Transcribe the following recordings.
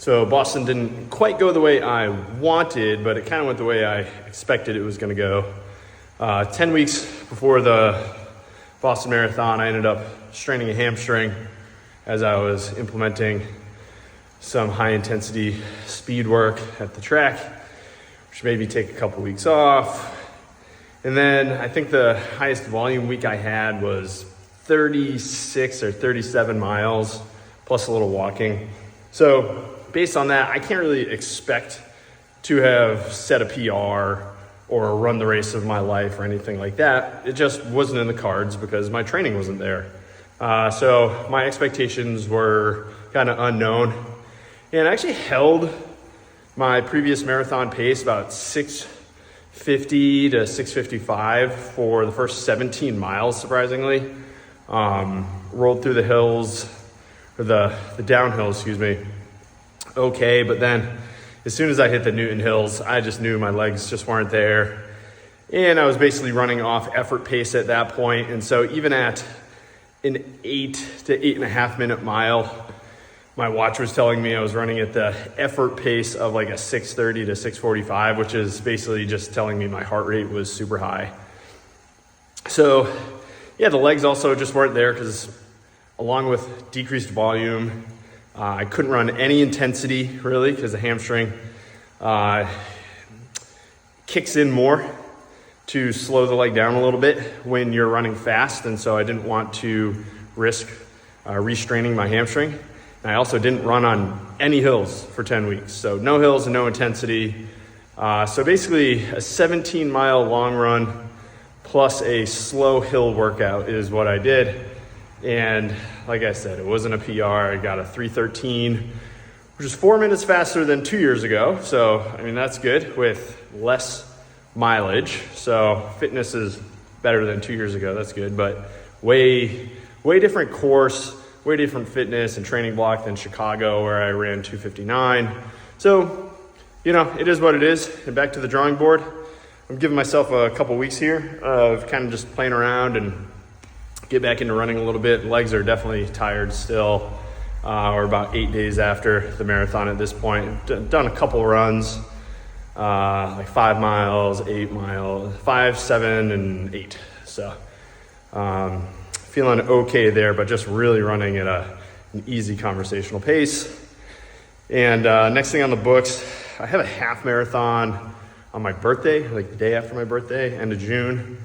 So Boston didn't quite go the way I wanted, but it kind of went the way I expected it was going to go. 10 weeks before the Boston Marathon, I ended up straining a hamstring as I was implementing some high intensity speed work at the track, which made me take a couple weeks off. And then I think the highest volume week I had was 36 or 37 miles plus a little walking. So based on that, I can't really expect to have set a PR or run the race of my life or anything like that. It just wasn't in the cards because my training wasn't there. So my expectations were kind of unknown. And I actually held my previous marathon pace about 6:50 to 6:55 for the first 17 miles, surprisingly. Rolled through the hills, or the downhill, okay, but then as soon as I hit the Newton Hills, I just knew my legs just weren't there. And I was basically running off effort pace at that point. And so even at an 8 to 8.5 minute mile, my watch was telling me I was running at the effort pace of like a 6:30 to 6:45, which is basically just telling me my heart rate was super high. So yeah, the legs also just weren't there because along with decreased volume, I couldn't run any intensity really because the hamstring kicks in more to slow the leg down a little bit when you're running fast. And so I didn't want to risk restraining my hamstring. And I also didn't run on any hills for 10 weeks. So no hills and no intensity. So basically a 17-mile long run plus a slow hill workout is what I did. And like I said, it wasn't a PR. I got a 3:13, which is 4 minutes faster than 2 years ago. So, I mean, that's good with less mileage. So fitness is better than 2 years ago. That's good, but way different course, way different fitness and training block than Chicago where I ran 2:59. So, it is what it is. And back to the drawing board. I'm giving myself a couple weeks here of kind of just playing around and get back into running a little bit. Legs are definitely tired still. We're about 8 days after the marathon at this point. Done a couple runs, like 5 miles, 8 miles, 5, 7, and 8. So feeling okay there, but just really running at an easy conversational pace. And next thing on the books, I have a half marathon on my birthday, like the day after my birthday, end of June.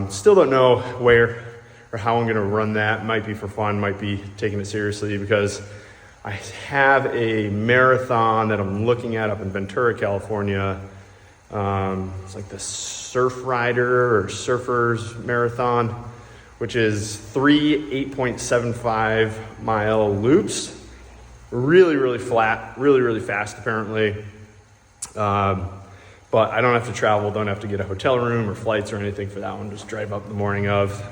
Still don't know where or how I'm going to run that. Might be for fun, might be taking it seriously because I have a marathon that I'm looking at up in Ventura, California. It's like the Surf Rider or Surfers Marathon, which is 3 8.75 mile loops. Really, really flat, really, really fast apparently. But I don't have to travel, don't have to get a hotel room or flights or anything for that one. Just drive up the morning of,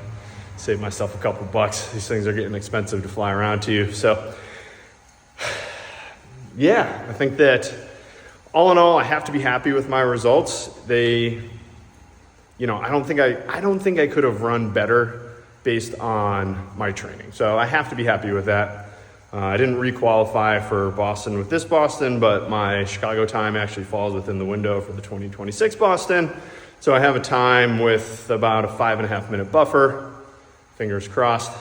save myself a couple bucks. These things are getting expensive to fly around to. So yeah, I think that all in all, I have to be happy with my results. I don't think I could have run better based on my training. So I have to be happy with that. I didn't re-qualify for Boston with this Boston, but my Chicago time actually falls within the window for the 2026 Boston. So I have a time with about a 5.5 minute buffer, fingers crossed.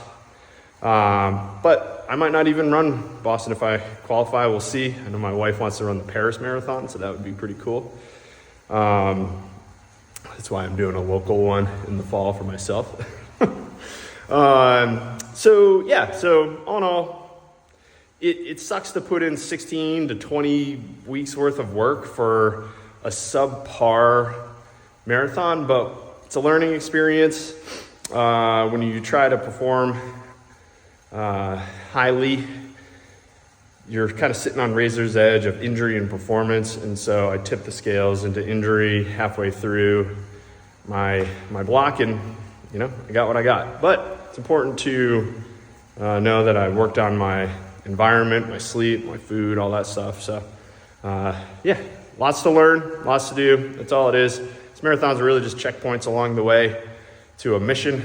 But I might not even run Boston if I qualify, we'll see. I know my wife wants to run the Paris Marathon, so that would be pretty cool. That's why I'm doing a local one in the fall for myself. So all in all, it sucks to put in 16 to 20 weeks worth of work for a subpar marathon, but it's a learning experience. When you try to perform highly, you're kind of sitting on razor's edge of injury and performance. And so I tipped the scales into injury halfway through my block, and I got what I got. But it's important to know that I worked on my environment, my sleep, my food, all that stuff. So lots to learn, lots to do. That's all it is. These marathons are really just checkpoints along the way to a mission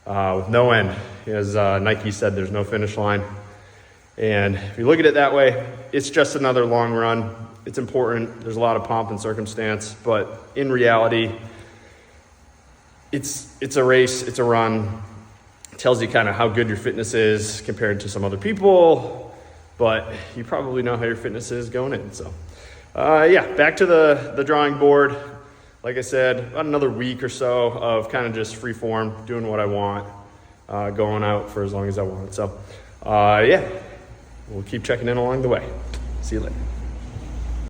with no end. As Nike said, there's no finish line. And if you look at it that way, it's just another long run. It's important. There's a lot of pomp and circumstance, but in reality, it's a race, it's a run. It tells you kind of how good your fitness is compared to some other people, but you probably know how your fitness is going in. So yeah, back to the drawing board. Like I said, about another week or so of kind of just free form, doing what I want, going out for as long as I want. So yeah, we'll keep checking in along the way. See you later.